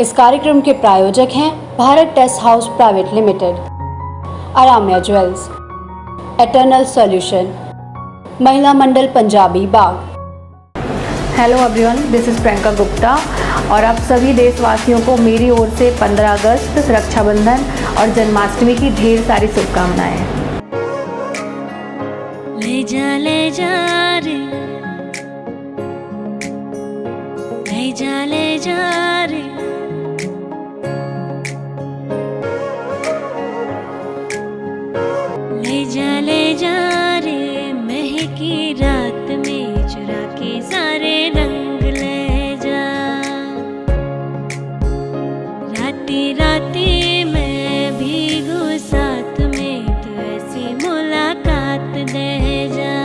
इस कार्यक्रम के प्रायोजक हैं Bharat test house private limited, Aaramya jewels, eternal solution, Mahila Mandal Punjabi Bagh. Hello everyone, this is Priyanka Gupta और आप सभी देशवासियों को मेरी ओर से 15 अगस्त, रक्षाबंधन और जन्माष्टमी की ढेर सारी शुभकामनाएं। ले जा रे, ले जा रे, ले जा रे, महकी रात में चुरा के सारे रंग ले जा। राती राती मैं भीगू साथ में, तू ऐसी मुलाकात दे जा।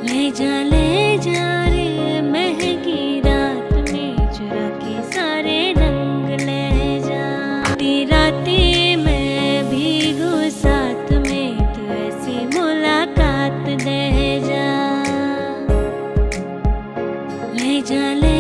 ले जा रे, महकी रात में चुरा के सारे रंग ले जा। राती राती मैं भीगू साथ में, तू ऐसी मुलाकात दे जा। ले जा रे।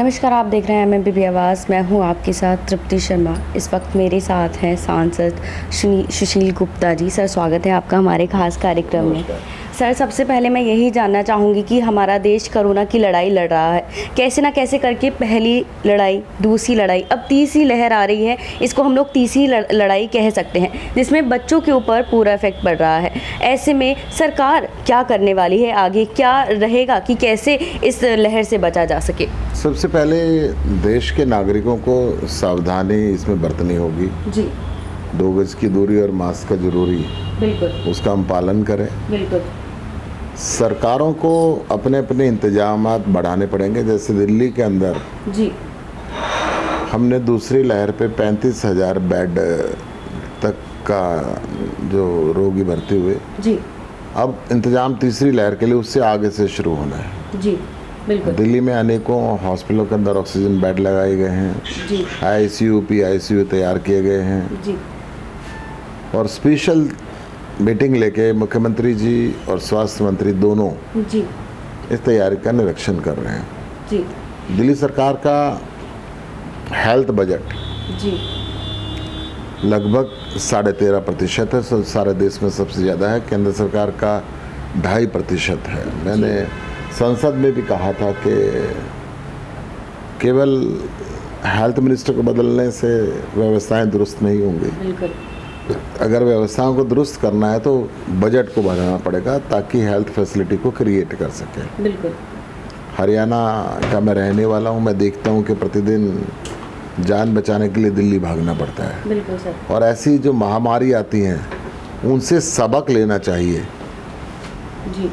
नमस्कार, आप देख रहे हैं MMPP आवाज़। मैं हूं आपके साथ तृप्ति शर्मा। इस वक्त मेरे साथ हैं सांसद सुशील गुप्ता जी। सर, स्वागत है आपका हमारे खास कार्यक्रम में। सर, सबसे पहले मैं यही जानना चाहूँगी कि हमारा देश कोरोना की लड़ाई लड़ रहा है, कैसे ना कैसे करके पहली लड़ाई, दूसरी लड़ाई, अब तीसरी लहर आ रही है। इसको हम लोग तीसरी लड़ाई कह सकते हैं, जिसमें बच्चों के ऊपर पूरा इफेक्ट पड़ रहा है। ऐसे में सरकार क्या करने वाली है, आगे क्या रहेगा कि कैसे इस लहर से बचा जा सके? सबसे पहले देश के नागरिकों को सावधानी इसमें बरतनी होगी जी। 2 गज की दूरी और मास्क का जरूरी, बिल्कुल, उसका हम पालन करें। बिल्कुल। सरकारों को अपने अपने इंतजामात बढ़ाने पड़ेंगे। जैसे दिल्ली के अंदर जी, हमने दूसरी लहर पे 35,000 बेड तक का जो रोगी भर्ती हुए, जी। अब इंतजाम तीसरी लहर के लिए उससे आगे से शुरू होना है। जी, बिल्कुल। दिल्ली में अनेकों हॉस्पिटलों के अंदर ऑक्सीजन बेड लगाए गए हैं, जी। ICU PICU तैयार किए गए हैं। जी। और स्पेशल मीटिंग लेके मुख्यमंत्री जी और स्वास्थ्य मंत्री दोनों जी। इस तैयारी का निरीक्षण कर रहे हैं। जी। दिल्ली सरकार का हेल्थ बजट जी। लगभग 13.5% है, सारे देश में सबसे ज़्यादा है। केंद्र सरकार का 2.5% है। मैंने संसद में भी कहा था कि केवल हेल्थ मिनिस्टर को बदलने से व्यवस्थाएं दुरुस्त नहीं होंगी। बिल्कुल। अगर व्यवस्थाओं को दुरुस्त करना है तो बजट को बढ़ाना पड़ेगा ताकि हेल्थ फैसिलिटी को क्रिएट कर सके। बिल्कुल। हरियाणा का मैं रहने वाला हूँ। मैं देखता हूँ कि प्रतिदिन जान बचाने के लिए दिल्ली भागना पड़ता है। बिल्कुल सर। और ऐसी जो महामारी आती हैं उनसे सबक लेना चाहिए। जी।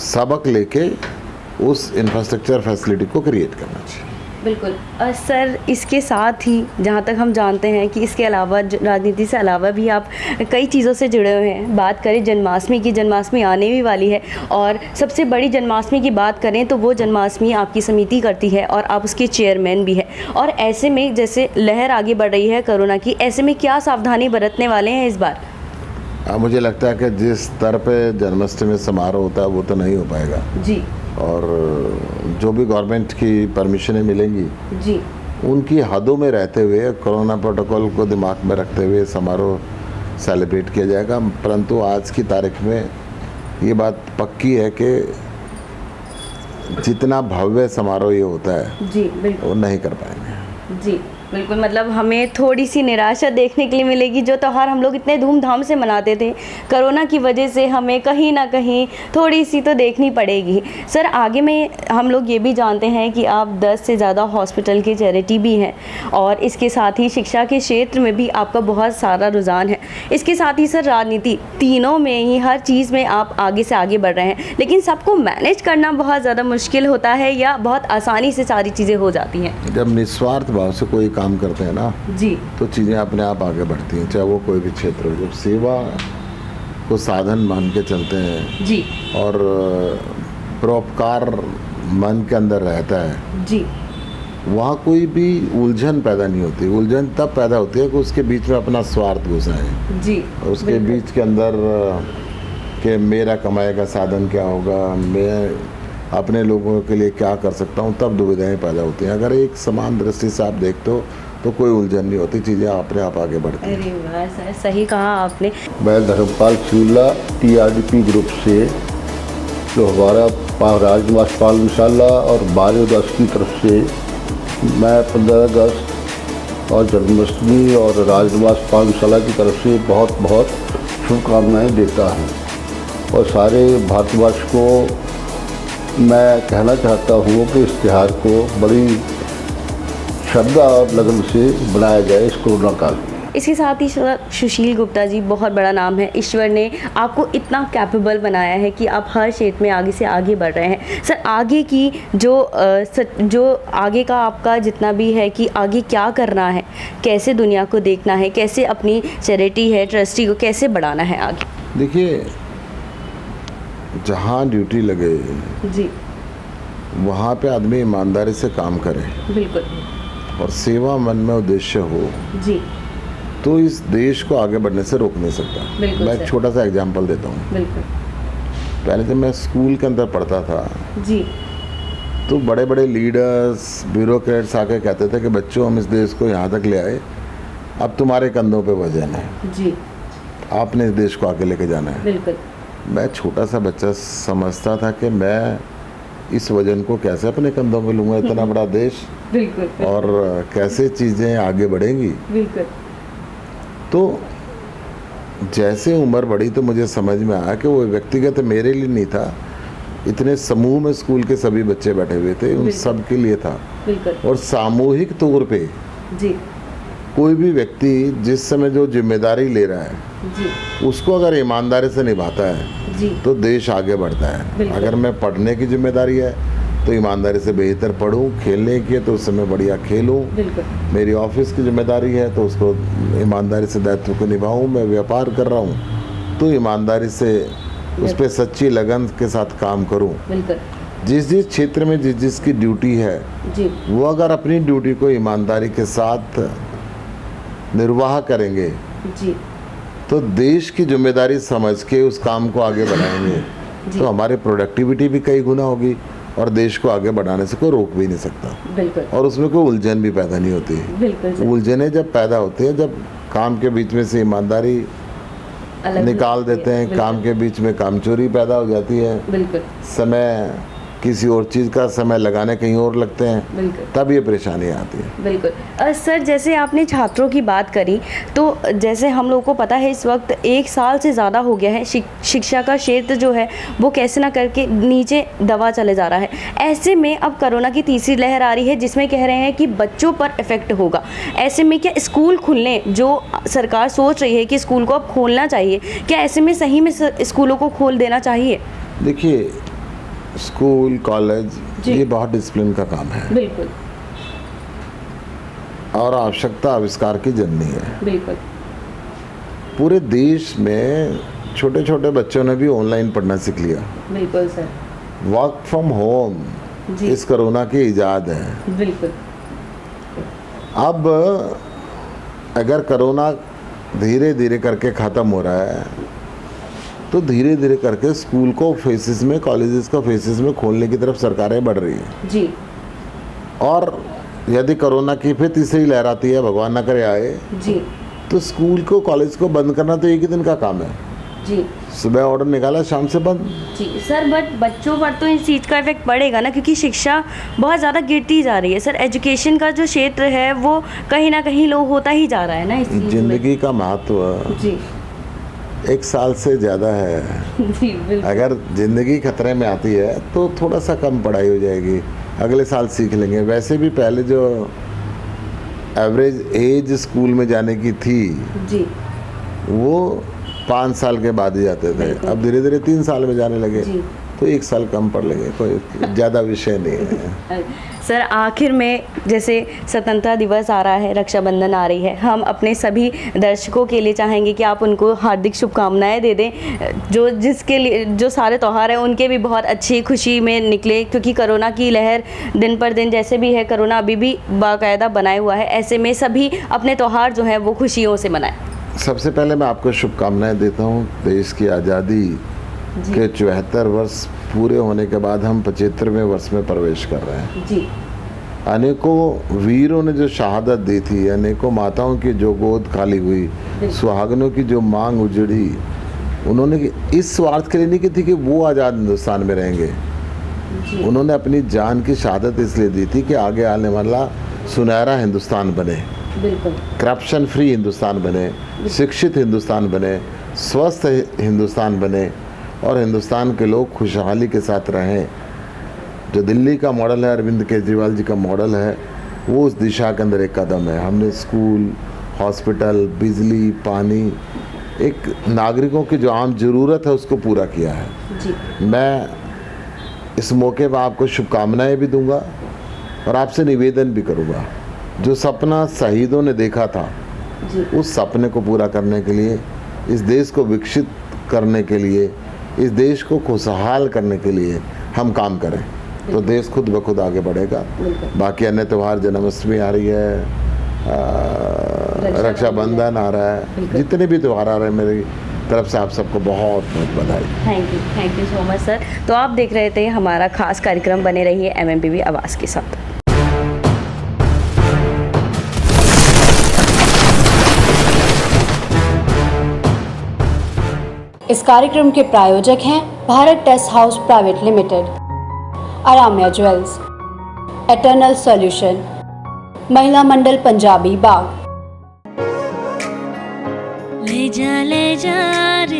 सबक लेके उस इंफ्रास्ट्रक्चर फैसिलिटी को क्रिएट करना चाहिए। बिल्कुल। सर, इसके साथ ही जहाँ तक हम जानते हैं कि इसके अलावा राजनीति से अलावा भी आप कई चीज़ों से जुड़े हुए हैं। बात करें जन्माष्टमी की, जन्माष्टमी आने भी वाली है और सबसे बड़ी जन्माष्टमी की बात करें तो वो जन्माष्टमी आपकी समिति करती है और आप उसके चेयरमैन भी हैं। और ऐसे में जैसे लहर आगे बढ़ रही है कोरोना की, ऐसे में क्या सावधानी बरतने वाले हैं इस बार? मुझे लगता है कि जिस स्तर पे जन्माष्टमी समारोह होता है वो तो नहीं हो पाएगा। जी। और जो भी गवर्नमेंट की परमिशनें मिलेंगी, जी, उनकी हदों में रहते हुए कोरोना प्रोटोकॉल को दिमाग में रखते हुए समारोह सेलिब्रेट किया जाएगा। परंतु आज की तारीख में ये बात पक्की है कि जितना भव्य समारोह ये होता है, जी, बिल्कुल, वो नहीं कर पाएंगे। जी, बिल्कुल। मतलब हमें थोड़ी सी निराशा देखने के लिए मिलेगी। जो त्यौहार हम लोग इतने धूमधाम से मनाते थे, कोरोना की वजह से हमें कहीं ना कहीं थोड़ी सी तो देखनी पड़ेगी। सर, आगे में हम लोग ये भी जानते हैं कि आप 10 से ज़्यादा हॉस्पिटल के चैरिटी भी हैं और इसके साथ ही शिक्षा के क्षेत्र में भी आपका बहुत सारा रुझान है। इसके साथ ही सर राजनीति, तीनों में ही हर चीज़ में आप आगे से आगे बढ़ रहे हैं, लेकिन सबको मैनेज करना बहुत ज़्यादा मुश्किल होता है या बहुत आसानी से सारी चीज़ें हो जाती हैं? जब निस्वार्थ भाव से कोई काम करते हैं ना, जी, तो चीज़ें अपने आप आगे बढ़ती हैं, चाहे वो कोई भी क्षेत्र हो। जब सेवा को साधन मान के चलते हैं, जी, और परोपकार मन के अंदर रहता है, जी, वहाँ कोई भी उलझन पैदा नहीं होती। उलझन तब पैदा होती है कि उसके बीच में अपना स्वार्थ घुसा है जी, और उसके बीच के अंदर कि मेरा कमाई का साधन क्या होगा, मैं अपने लोगों के लिए क्या कर सकता हूँ, तब दुविधाएं पैदा होती हैं। अगर एक समान दृष्टि से आप देखते हो तो कोई उलझन नहीं होती, चीज़ें अपने आप आगे बढ़ती हैं। अरे वाह सर, सही कहा आपने। मैं धर्मपाल शिवला TRDP ग्रुप से, जो हमारा राजनिवास पालशाला और 12/10 की तरफ से मैं 15 अगस्त और जन्माष्टमी और राजनिवास पालशाला की तरफ से बहुत बहुत शुभकामनाएं देता हूं। और सारे भारतवर्ष को मैं कहना चाहता हूं कि इस त्यौहार को बड़ी श्रद्धा और लगन से बनाया जाए इस कोरोना काल में। इसके साथ ही सर, सुशील गुप्ता जी बहुत बड़ा नाम है। ईश्वर ने आपको इतना कैपेबल बनाया है कि आप हर क्षेत्र में आगे से आगे बढ़ रहे हैं। सर आगे की जो आगे का आपका जितना भी है कि आगे क्या करना है, कैसे दुनिया को देखना है, कैसे अपनी चैरिटी है ट्रस्टी को कैसे बढ़ाना है आगे? देखिए, जहाँ ड्यूटी लगे जी वहाँ पे आदमी ईमानदारी से काम करे बिल्कुल और सेवा मन में उद्देश्य हो जी तो इस देश को आगे बढ़ने से रोक नहीं सकता। बिल्कुल मैं सर। एक छोटा सा एग्जांपल देता हूँ। बिल्कुल पहले जब मैं स्कूल के अंदर पढ़ता था जी तो बड़े बड़े लीडर्स, ब्यूरोक्रेट्स आके कहते थे कि बच्चों, हम इस देश को यहाँ तक ले आए, अब तुम्हारे कंधों पे वजन है, जी आपने इस देश को आगे लेके जाना है। बिल्कुल मैं छोटा सा बच्चा समझता था कि मैं इस वजन को कैसे अपने कंधों पे लूँगा, इतना बड़ा देश, बिल्कुल और कैसे चीज़ें आगे बढ़ेंगी। बिल्कुल तो जैसे उम्र बढ़ी तो मुझे समझ में आया कि वो व्यक्तिगत मेरे लिए नहीं था, इतने समूह में स्कूल के सभी बच्चे बैठे हुए थे, उन सब के लिए था। बिल्कुल और सामूहिक तौर पे जी कोई भी व्यक्ति जिस समय जो जिम्मेदारी ले रहा है जी उसको अगर ईमानदारी से निभाता है जी तो देश आगे बढ़ता है। बिल्कुल। अगर मैं पढ़ने की जिम्मेदारी है तो ईमानदारी से बेहतर पढूं, खेलने की है तो उस समय बढ़िया खेलूं, बिल्कुल मेरी ऑफिस की जिम्मेदारी है तो उसको ईमानदारी से दायित्व को निभाऊं, मैं व्यापार कर रहा हूं तो ईमानदारी से उस पर सच्ची लगन के साथ काम करूं। बिल्कुल जिस जिस क्षेत्र में जिस जिसकी ड्यूटी है जी वो अगर अपनी ड्यूटी को ईमानदारी के साथ निर्वाह करेंगे जी तो देश की जिम्मेदारी समझ के उस काम को आगे बढ़ाएंगे तो हमारी प्रोडक्टिविटी भी कई गुना होगी और देश को आगे बढ़ाने से कोई रोक भी नहीं सकता बिल्कुल और उसमें कोई उलझन भी पैदा नहीं होती। बिल्कुल सर। उलझनें जब पैदा होती हैं जब काम के बीच में से ईमानदारी अलग निकाल देते हैं, काम के बीच में कामचोरी पैदा हो जाती है, बिल्कुल समय किसी और चीज़ का समय लगाने कहीं और लगते हैं, बिल्कुल तब ये परेशानी आती है। बिल्कुल सर, जैसे आपने छात्रों की बात करी तो जैसे हम लोगों को पता है इस वक्त 1 साल से ज़्यादा हो गया है शिक्षा का क्षेत्र जो है वो कैसे ना करके नीचे दबा चले जा रहा है। ऐसे में अब कोरोना की तीसरी लहर आ रही है जिसमें कह रहे हैं कि बच्चों पर इफ़ेक्ट होगा। ऐसे में क्या स्कूल खुलने, जो सरकार सोच रही है कि स्कूल को अब खोलना चाहिए, क्या ऐसे में सही में स्कूलों को खोल देना चाहिए? देखिए, स्कूल कॉलेज ये बहुत डिसिप्लिन का काम है बिल्कुल और आवश्यकता आविष्कार की जननी है। बिल्कुल पूरे देश में छोटे छोटे बच्चों ने भी ऑनलाइन पढ़ना सीख लिया। बिल्कुल सर। वर्क फ्रॉम होम जी इस कोरोना की इजाद है। बिल्कुल अब अगर कोरोना धीरे धीरे करके ख़त्म हो रहा है तो धीरे धीरे करके स्कूल को फेसेस में, कॉलेजेस को फेसेस में खोलने की तरफ सरकारें बढ़ रही हैं जी। और यदि कोरोना की फिर तीसरी लहर आती है, भगवान ना करे आए, जी तो स्कूल को, कॉलेज को बंद करना तो एक ही दिन का काम है। जी सुबह ऑर्डर निकाला, शाम से बंद। जी सर, बट बच्चों पर तो इस चीज़ का इफेक्ट पड़ेगा ना, क्योंकि शिक्षा बहुत ज़्यादा गिरती जा रही है सर। एजुकेशन का जो क्षेत्र है वो कहीं ना कहीं लो होता ही जा रहा है ना इस चीज़ में। जिंदगी का महत्व जी 1 साल से ज़्यादा है। जी बिल्कुल। अगर ज़िंदगी खतरे में आती है तो थोड़ा सा कम पढ़ाई हो जाएगी, अगले साल सीख लेंगे। वैसे भी पहले जो एवरेज एज स्कूल में जाने की थी जी वो 5 साल के बाद ही जाते थे, अब धीरे धीरे 3 साल में जाने लगे। जी। तो 1 साल कम पढ़ लेंगे, कोई ज़्यादा विषय नहीं है। सर आखिर में जैसे स्वतंत्रता दिवस आ रहा है, रक्षाबंधन आ रही है, हम अपने सभी दर्शकों के लिए चाहेंगे कि आप उनको हार्दिक शुभकामनाएं दे दें, जो जिसके लिए जो सारे त्यौहार हैं उनके भी बहुत अच्छी खुशी में निकले, क्योंकि कोरोना की लहर दिन पर दिन जैसे भी है, कोरोना अभी भी बाकायदा बनाए हुआ है, ऐसे में सभी अपने त्यौहार जो हैं वो खुशियों से मनाएं। सबसे पहले मैं आपको शुभकामनाएं देता हूँ। देश की आज़ादी के 74 वर्ष पूरे होने के बाद हम 75वें वर्ष में प्रवेश कर रहे हैं जी। अनेकों वीरों ने जो शहादत दी थी, अनेकों माताओं की जो गोद खाली हुई, सुहागनों की जो मांग उजड़ी, उन्होंने इस स्वार्थ के लिए नहीं की थी कि वो आज़ाद हिंदुस्तान में रहेंगे। उन्होंने अपनी जान की शहादत इसलिए दी थी कि आगे आने वाला सुनहरा हिंदुस्तान बने, बिल्कुल करप्शन फ्री हिंदुस्तान बने, शिक्षित हिंदुस्तान बने, स्वस्थ हिंदुस्तान बने और हिंदुस्तान के लोग खुशहाली के साथ रहें। जो दिल्ली का मॉडल है, अरविंद केजरीवाल जी का मॉडल है, वो उस दिशा के अंदर एक कदम है। हमने स्कूल, हॉस्पिटल, बिजली, पानी, एक नागरिकों की जो आम ज़रूरत है उसको पूरा किया है जी। मैं इस मौके पर आपको शुभकामनाएं भी दूंगा और आपसे निवेदन भी करूंगा, जो सपना शहीदों ने देखा था उस सपने को पूरा करने के लिए, इस देश को विकसित करने के लिए, इस देश को खुशहाल करने के लिए हम काम करें तो देश खुद ब खुद आगे बढ़ेगा। बाकी अन्य त्यौहार, जन्माष्टमी आ रही है, रक्षाबंधन आ रहा है, जितने भी त्यौहार आ रहे हैं, मेरी तरफ से आप सबको बहुत बहुत बधाई। Thank you so much sir. तो आप देख रहे थे हमारा खास कार्यक्रम, बने रहिए MMBB आवाज़ के साथ। इस कार्यक्रम के प्रायोजक हैं Bharat test house private limited, Aaramya jewels, eternal solution, Mahila Mandal Punjabi बाग। ले जा रे, ले जा रे,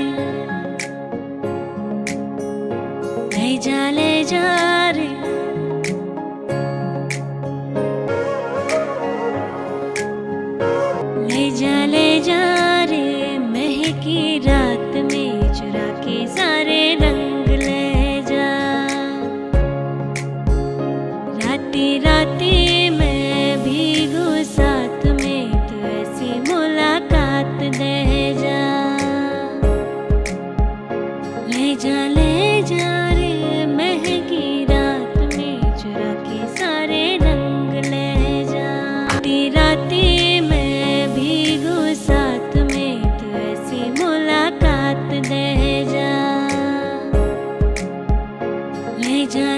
ले जा रे, महकी रात में चुरा के सारे रंग ले जा। राती राती मैं भीगू साथ में, तू ऐसी मुलाकात दे जा। ले जा रे, महकी रात में चुरा के सारे रंग ले जा। राती राती मैं भीगू साथ में, तू ऐसी मुलाकात दे जा। ले जा